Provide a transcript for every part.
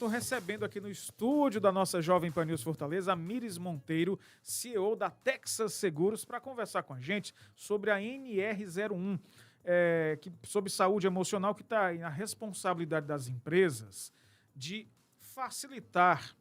Estou recebendo aqui no estúdio da nossa Jovem Pan News Fortaleza a Míris Monteiro, CEO da Texas Seguros, para conversar com a gente sobre a NR01, sobre saúde emocional, que está na responsabilidade das empresas de facilitar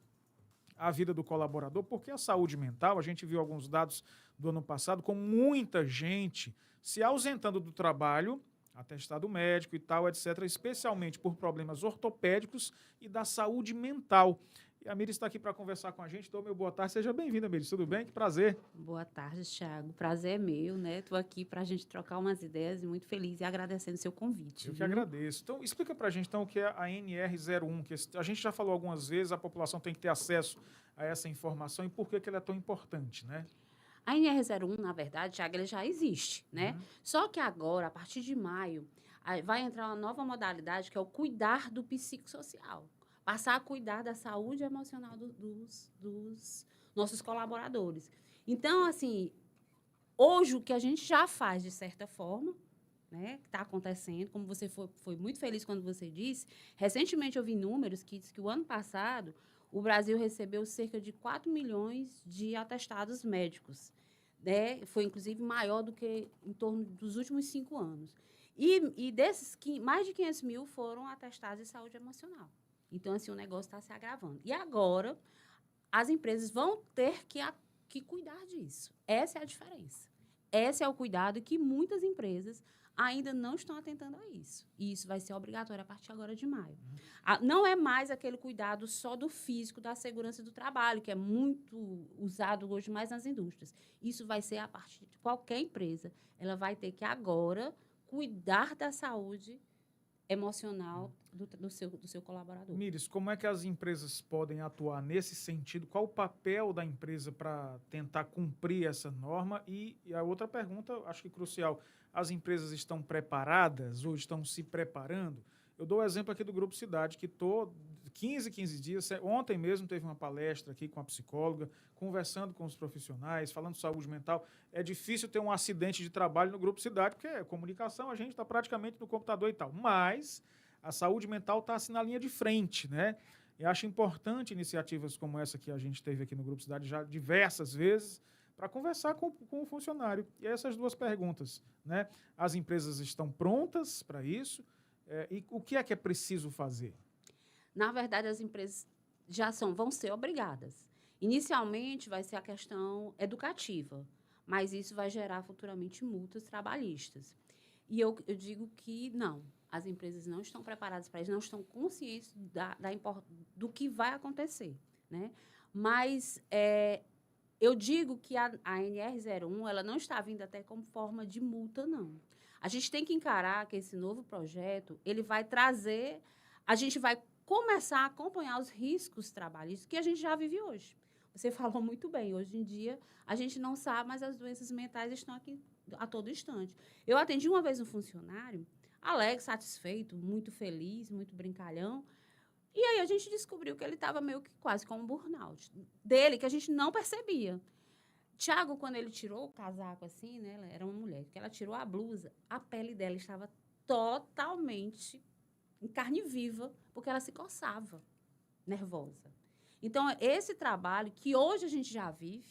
a vida do colaborador, porque a saúde mental, a gente viu alguns dados do ano passado, com muita gente se ausentando do trabalho, atestado médico e tal, etc., especialmente por problemas ortopédicos e da saúde mental. E a Míris está aqui para conversar com a gente. Então, meu boa tarde. Seja bem-vinda, Míris. Tudo bem? Que prazer. Boa tarde, Thiago. Prazer é meu, né? Estou aqui para a gente trocar umas ideias e muito feliz e agradecendo o seu convite. Eu que agradeço. Então, explica para a gente, então, o que é a NR01, que a gente já falou algumas vezes, a população tem que ter acesso a essa informação e por que ela é tão importante, né? A NR01, na verdade, Thiago, ela já existe, né? Só que agora, a partir de maio, vai entrar uma nova modalidade que é o cuidar do psicossocial. Passar a cuidar da saúde emocional dos nossos colaboradores. Então, assim, hoje o que a gente já faz, de certa forma, né, que está acontecendo, como você foi muito feliz quando você disse, recentemente eu vi números que diz que o ano passado o Brasil recebeu cerca de 4 milhões de atestados médicos. Né? Foi, inclusive, maior do que em torno dos últimos 5 anos. E desses, mais de 500 mil foram atestados de saúde emocional. Então, assim, o negócio está se agravando. E agora, as empresas vão ter que cuidar disso. Essa é a diferença. Esse é o cuidado que muitas empresas ainda não estão atentando a isso. E isso vai ser obrigatório a partir agora de maio. Não é mais aquele cuidado só do físico, da segurança do trabalho, que é muito usado hoje mais nas indústrias. Isso vai ser a partir de qualquer empresa. Ela vai ter que agora cuidar da saúde emocional do seu colaborador. Míris, como é que as empresas podem atuar nesse sentido? Qual o papel da empresa para tentar cumprir essa norma? E a outra pergunta, acho que crucial, as empresas estão preparadas ou estão se preparando? Eu dou o exemplo aqui do Grupo Cidade, que estou 15 dias, ontem mesmo teve uma palestra aqui com a psicóloga, conversando com os profissionais, falando de saúde mental. É difícil ter um acidente de trabalho no Grupo Cidade, porque é comunicação, a gente está praticamente no computador e tal. Mas a saúde mental está assim na linha de frente, né? E acho importante iniciativas como essa que a gente teve aqui no Grupo Cidade já diversas vezes para conversar com o funcionário. E essas duas perguntas, né? As empresas estão prontas para isso? E o que é preciso fazer? Na verdade, as empresas vão ser obrigadas. Inicialmente, vai ser a questão educativa, mas isso vai gerar futuramente multas trabalhistas. E eu digo que não, as empresas não estão preparadas para isso, não estão conscientes do que vai acontecer. Né? Mas eu digo que a NR01 ela não está vindo até como forma de multa, não. A gente tem que encarar que esse novo projeto ele vai trazer, a gente vai começar a acompanhar os riscos trabalhistas que a gente já vive hoje. Você falou muito bem, hoje em dia a gente não sabe, mas as doenças mentais estão aqui a todo instante. Eu atendi uma vez um funcionário, alegre, satisfeito, muito feliz, muito brincalhão, e aí a gente descobriu que ele estava meio que quase com um burnout dele, que a gente não percebia. Tiago, quando ele tirou o casaco assim, né, ela era uma mulher, que ela tirou a blusa, a pele dela estava totalmente em carne viva, porque ela se coçava, nervosa. Então, esse trabalho que hoje a gente já vive,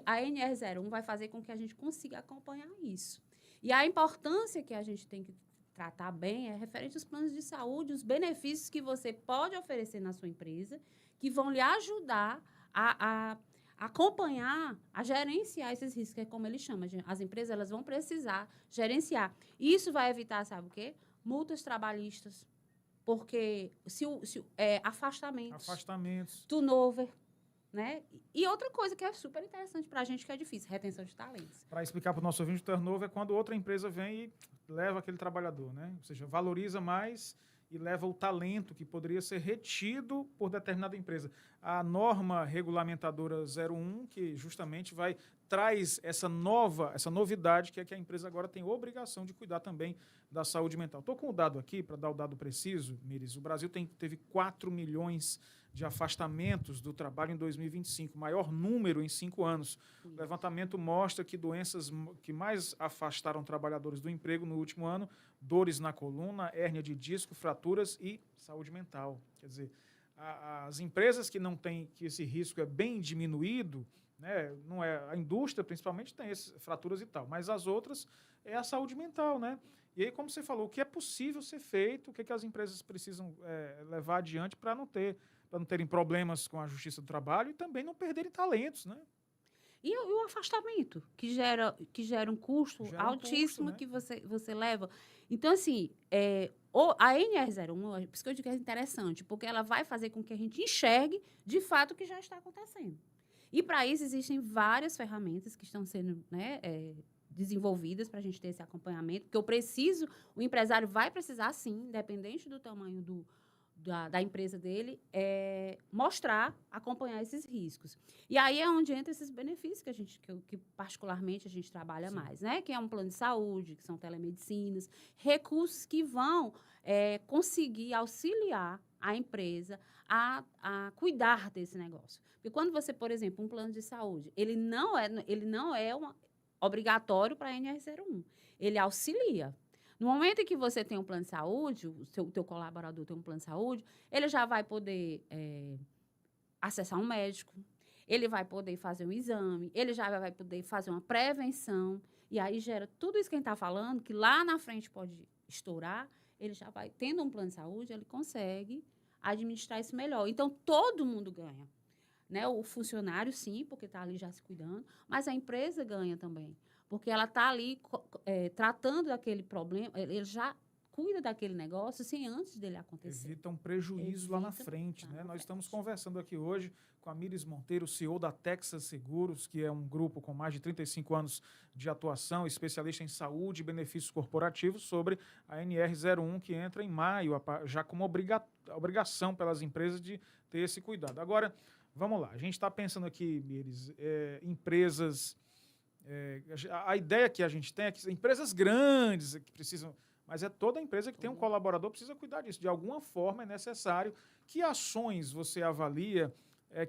a NR01 vai fazer com que a gente consiga acompanhar isso. E a importância que a gente tem que tratar bem é referente aos planos de saúde, os benefícios que você pode oferecer na sua empresa, que vão lhe ajudar a acompanhar, a gerenciar esses riscos, que é como ele chama. As empresas elas vão precisar gerenciar. Isso vai evitar, sabe o quê? Multas trabalhistas, porque afastamentos, turnover, né? E outra coisa que é super interessante para a gente, que é difícil, retenção de talentos. Para explicar para o nosso ouvinte, o turnover é quando outra empresa vem e leva aquele trabalhador, né? Ou seja, valoriza mais e leva o talento que poderia ser retido por determinada empresa. A norma regulamentadora 01, que justamente traz essa novidade, que é que a empresa agora tem obrigação de cuidar também da saúde mental. Estou com o dado aqui, para dar o dado preciso, Míris. O Brasil teve 4 milhões de afastamentos do trabalho em 2025, maior número em 5 anos. O levantamento mostra que doenças que mais afastaram trabalhadores do emprego no último ano, dores na coluna, hérnia de disco, fraturas e saúde mental. Quer dizer, as empresas que não têm, que esse risco é bem diminuído, né, não é, a indústria principalmente tem fraturas e tal, mas as outras é a saúde mental, né? E aí, como você falou, o que é possível ser feito, o que as empresas precisam levar adiante para não terem problemas com a Justiça do Trabalho e também não perderem talentos, né? E o afastamento, que gera um custo Gera um custo, altíssimo né? que você leva. Então, assim, a NR01, por isso que eu digo que é interessante, porque ela vai fazer com que a gente enxergue, de fato, o que já está acontecendo. E, para isso, existem várias ferramentas que estão sendo, né, desenvolvidas para a gente ter esse acompanhamento, porque o empresário vai precisar, sim, independente do tamanho da empresa dele, mostrar, acompanhar esses riscos. E aí é onde entra esses benefícios que particularmente a gente trabalha Sim. mais, né? Que é um plano de saúde, que são telemedicinas, recursos que vão conseguir auxiliar a empresa a cuidar desse negócio. Porque quando você, por exemplo, um plano de saúde, ele não é obrigatório para a NR01. Ele auxilia. No momento em que você tem um plano de saúde, o teu colaborador tem um plano de saúde, ele já vai poder acessar um médico, ele vai poder fazer um exame, ele já vai poder fazer uma prevenção, e aí gera tudo isso que a gente está falando, que lá na frente pode estourar, ele já vai, tendo um plano de saúde, ele consegue administrar isso melhor. Então, todo mundo ganha. Né? O funcionário, sim, porque está ali já se cuidando, mas a empresa ganha também, porque ela está ali tratando daquele problema, ele já cuida daquele negócio sem antes dele acontecer. Evita um prejuízo lá na frente, né? Nós estamos conversando aqui hoje com a Míris Monteiro, CEO da Texas Seguros, que é um grupo com mais de 35 anos de atuação, especialista em saúde e benefícios corporativos, sobre a NR01, que entra em maio, já como obrigação pelas empresas de ter esse cuidado. Agora, vamos lá, a gente está pensando aqui, Míris, empresas... a ideia que a gente tem é que empresas grandes que precisam... Mas é toda empresa que tem um colaborador precisa cuidar disso. De alguma forma é necessário. Que ações você avalia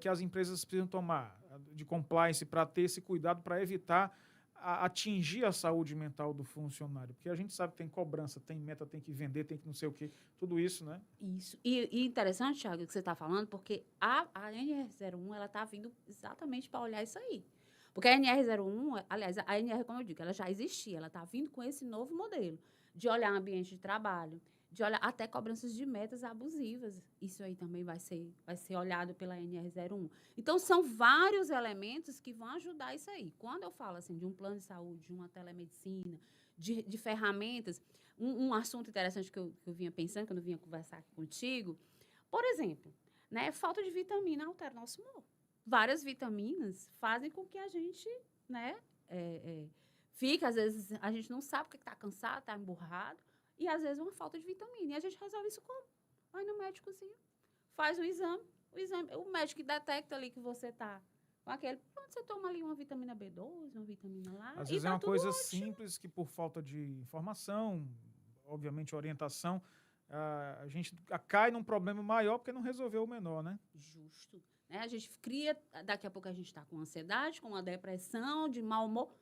que as empresas precisam tomar de compliance para ter esse cuidado, para evitar atingir a saúde mental do funcionário? Porque a gente sabe que tem cobrança, tem meta, tem que vender, tem que não sei o quê, tudo isso, né? Isso. E interessante, Thiago, o que você está falando, porque a NR01 ela está vindo exatamente para olhar isso aí. Porque a NR01, aliás, a NR, como eu digo, ela já existia, ela está vindo com esse novo modelo de olhar ambiente de trabalho, de olhar até cobranças de metas abusivas. Isso aí também vai ser olhado pela NR01. Então, são vários elementos que vão ajudar isso aí. Quando eu falo assim, de um plano de saúde, de uma telemedicina, de ferramentas, um assunto interessante que eu vinha pensando, quando eu vinha conversar aqui contigo, por exemplo, né, falta de vitamina altera o nosso humor. Várias vitaminas fazem com que a gente, né, fica, às vezes, a gente não sabe porque está cansado, está emburrado, e às vezes uma falta de vitamina. E a gente resolve isso como? Vai no médicozinho, faz o exame, o médico detecta ali que você está com aquele. Pronto, você toma ali uma vitamina B12, uma vitamina lá. Às vezes é tá uma coisa ótimo. simples que, por falta de informação, obviamente orientação, a gente cai num problema maior porque não resolveu o menor, né? Justo. Né? A gente cria, daqui a pouco a gente está com ansiedade, com uma depressão, de mau humor.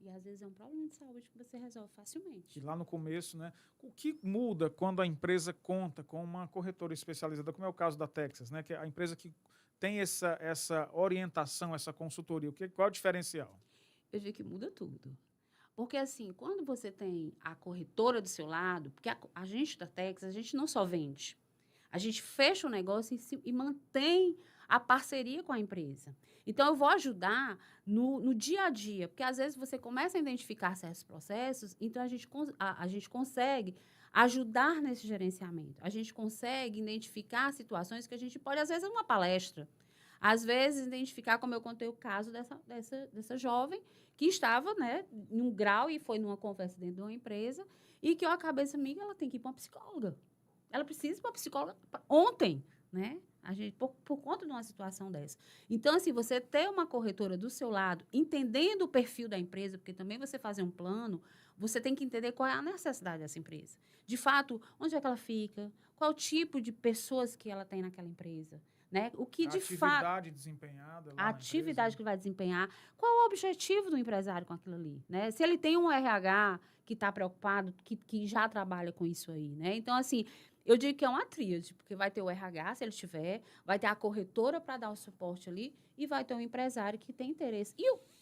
E às vezes é um problema de saúde que você resolve facilmente. E lá no começo, né? O que muda quando a empresa conta com uma corretora especializada, como é o caso da Texas, né? Que é a empresa que tem essa orientação, essa consultoria. Qual é o diferencial? Eu digo que muda tudo. Porque, assim, quando você tem a corretora do seu lado, porque a gente da Texas, a gente não só vende, a gente fecha o negócio e mantém a parceria com a empresa. Então, eu vou ajudar no dia a dia, porque às vezes você começa a identificar certos processos, então a gente consegue ajudar nesse gerenciamento. A gente consegue identificar situações que a gente pode, às vezes, numa palestra. Às vezes, identificar, como eu contei o caso dessa jovem que estava, né, em um grau e foi numa conversa dentro de uma empresa e que a cabeça amiga, ela tem que ir para uma psicóloga. Ela precisa ir para uma psicóloga ontem, né? A gente, por conta de uma situação dessa. Então, assim, você ter uma corretora do seu lado, entendendo o perfil da empresa, porque também você fazer um plano, você tem que entender qual é a necessidade dessa empresa. De fato, onde é que ela fica? Qual o tipo de pessoas que ela tem naquela empresa? Né? O que A de fato. atividade desempenhada lá A na atividade empresa. que ele vai desempenhar. Qual o objetivo do empresário com aquilo ali? Né? Se ele tem um RH que está preocupado, que já trabalha com isso aí. Né? Então, assim, Eu digo que é uma tríade, porque vai ter o RH, se ele tiver, vai ter a corretora para dar o suporte ali e vai ter um empresário que tem interesse.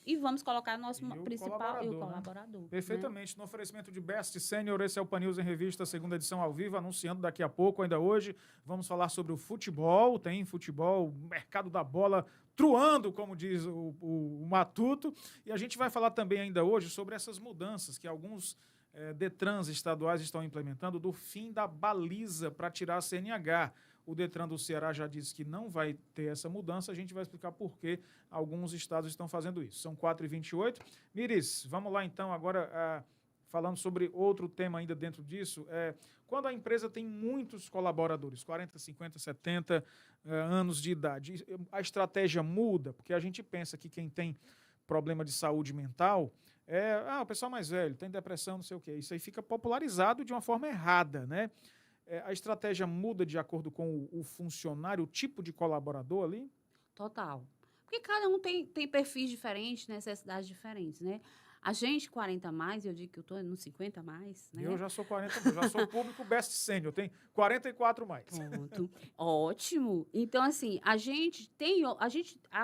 E vamos colocar o nosso principal e o colaborador. Né? Perfeitamente. No oferecimento de Best Senior, esse é o Pan News em Revista, segunda edição ao vivo, anunciando daqui a pouco, ainda hoje, vamos falar sobre o futebol. Tem futebol, mercado da bola truando, como diz o Matuto. E a gente vai falar também ainda hoje sobre essas mudanças que alguns Detrans estaduais estão implementando do fim da baliza para tirar a CNH. O Detran do Ceará já disse que não vai ter essa mudança. A gente vai explicar por que alguns estados estão fazendo isso. São 4h28. Miris, vamos lá então agora falando sobre outro tema ainda dentro disso. Quando a empresa tem muitos colaboradores, 40, 50, 70 anos de idade, a estratégia muda, porque a gente pensa que quem tem problema de saúde mental o pessoal mais velho, tem depressão, não sei o quê. Isso aí fica popularizado de uma forma errada, né? A estratégia muda de acordo com o funcionário, o tipo de colaborador ali? Total. Porque cada um tem perfis diferentes, necessidades diferentes, né? A gente, 40 a mais, eu digo que eu estou no 50 a mais, né? Eu já sou 40, já sou público Best Senior, eu tenho 44 mais. Pronto. Ótimo. Então, assim,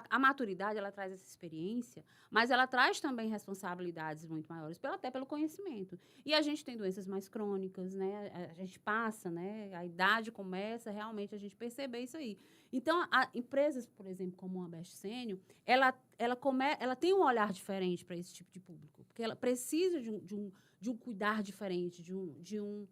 a maturidade, ela traz essa experiência, mas ela traz também responsabilidades muito maiores, até pelo conhecimento. E a gente tem doenças mais crônicas, né? A gente passa, né? A idade começa realmente a gente perceber isso aí. Então, empresas, por exemplo, como a Best Senior, ela tem um olhar diferente para esse tipo de público, porque ela precisa de um cuidar diferente, de um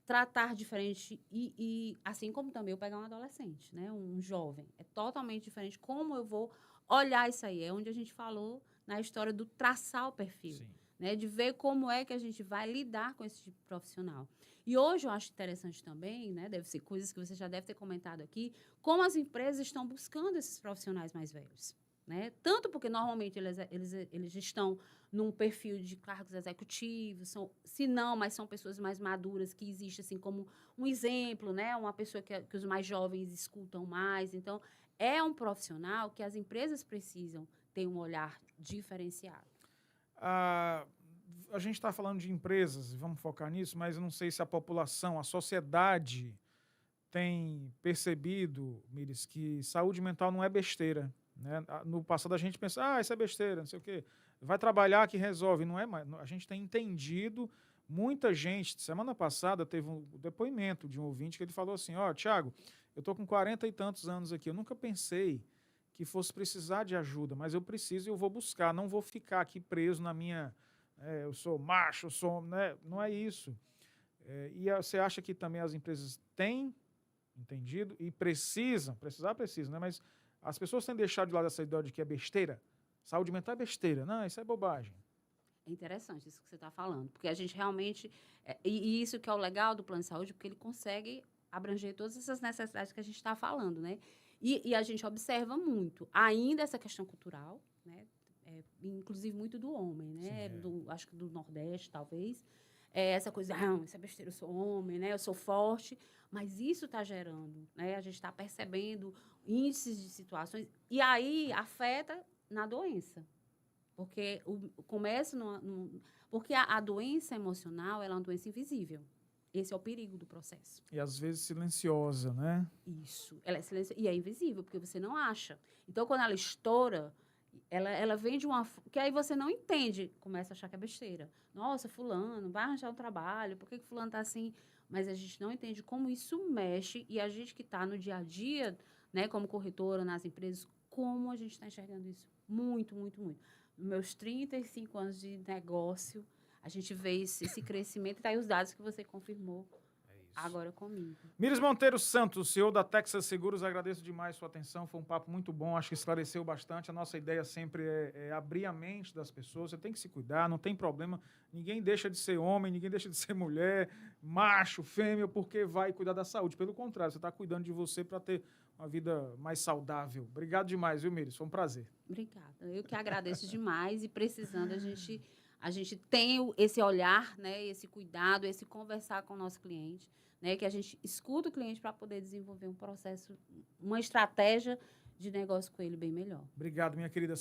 tratar diferente e assim como também eu pegar um adolescente, né, um jovem, é totalmente diferente como eu vou olhar isso aí, é onde a gente falou na história do traçar o perfil, né, de ver como é que a gente vai lidar com esse tipo de profissional. E hoje eu acho interessante também, né, deve ser coisas que você já deve ter comentado aqui, como as empresas estão buscando esses profissionais mais velhos. Né? Tanto porque, normalmente, eles estão num perfil de cargos executivos, mas são pessoas mais maduras, que existe assim como um exemplo, né? Uma pessoa que os mais jovens escutam mais. Então, é um profissional que as empresas precisam ter um olhar diferenciado. A gente está falando de empresas, vamos focar nisso, mas eu não sei se a população, a sociedade tem percebido, Miris, que saúde mental não é besteira. Né? No passado a gente pensa, isso é besteira, não sei o quê. Vai trabalhar que resolve. Não é mais. A gente tem entendido, muita gente. Semana passada teve um depoimento de um ouvinte que ele falou assim, Thiago, eu estou com 40 e tantos anos aqui, eu nunca pensei que fosse precisar de ajuda, mas eu preciso e eu vou buscar, não vou ficar aqui preso na minha... eu sou macho, né? Não é isso. E você acha que também as empresas têm entendido e precisam, né? Mas as pessoas têm deixado de lado essa ideia de que é besteira. Saúde mental é besteira. Não, isso é bobagem. É interessante isso que você está falando, porque a gente realmente... E isso que é o legal do plano de saúde, porque ele consegue abranger todas essas necessidades que a gente está falando, né? E a gente observa muito, ainda essa questão cultural, né? Inclusive muito do homem, né? Sim, acho que do Nordeste, talvez. Essa coisa, isso é besteira, eu sou homem, né? Eu sou forte. Mas isso está gerando, né? A gente está percebendo índices de situações, e aí afeta na doença. Porque porque a doença emocional, ela é uma doença invisível. Esse é o perigo do processo. E às vezes silenciosa, né? Isso. Ela é silenciosa e é invisível, porque você não acha. Então, quando ela estoura, ela vem de uma... que aí você não entende, começa a achar que é besteira. Nossa, fulano, vai arranjar um trabalho, por que fulano está assim? Mas a gente não entende como isso mexe, e a gente que está no dia a dia, né, como corretora, nas empresas, como a gente está enxergando isso. Muito, muito, muito. Nos meus 35 anos de negócio, a gente vê esse crescimento, e tá aí os dados que você confirmou agora comigo. Miris Monteiro Santos, CEO da Texas Seguros, agradeço demais sua atenção, foi um papo muito bom, acho que esclareceu bastante. A nossa ideia sempre é abrir a mente das pessoas, você tem que se cuidar, não tem problema, ninguém deixa de ser homem, ninguém deixa de ser mulher, macho, fêmea, porque vai cuidar da saúde. Pelo contrário, você está cuidando de você para ter uma vida mais saudável. Obrigado demais, viu, Miris? Foi um prazer. Obrigada. Eu que agradeço demais, e precisando a gente tem esse olhar, né, esse cuidado, esse conversar com o nosso cliente, né, que a gente escuta o cliente para poder desenvolver um processo, uma estratégia de negócio com ele bem melhor. Obrigado, minha querida.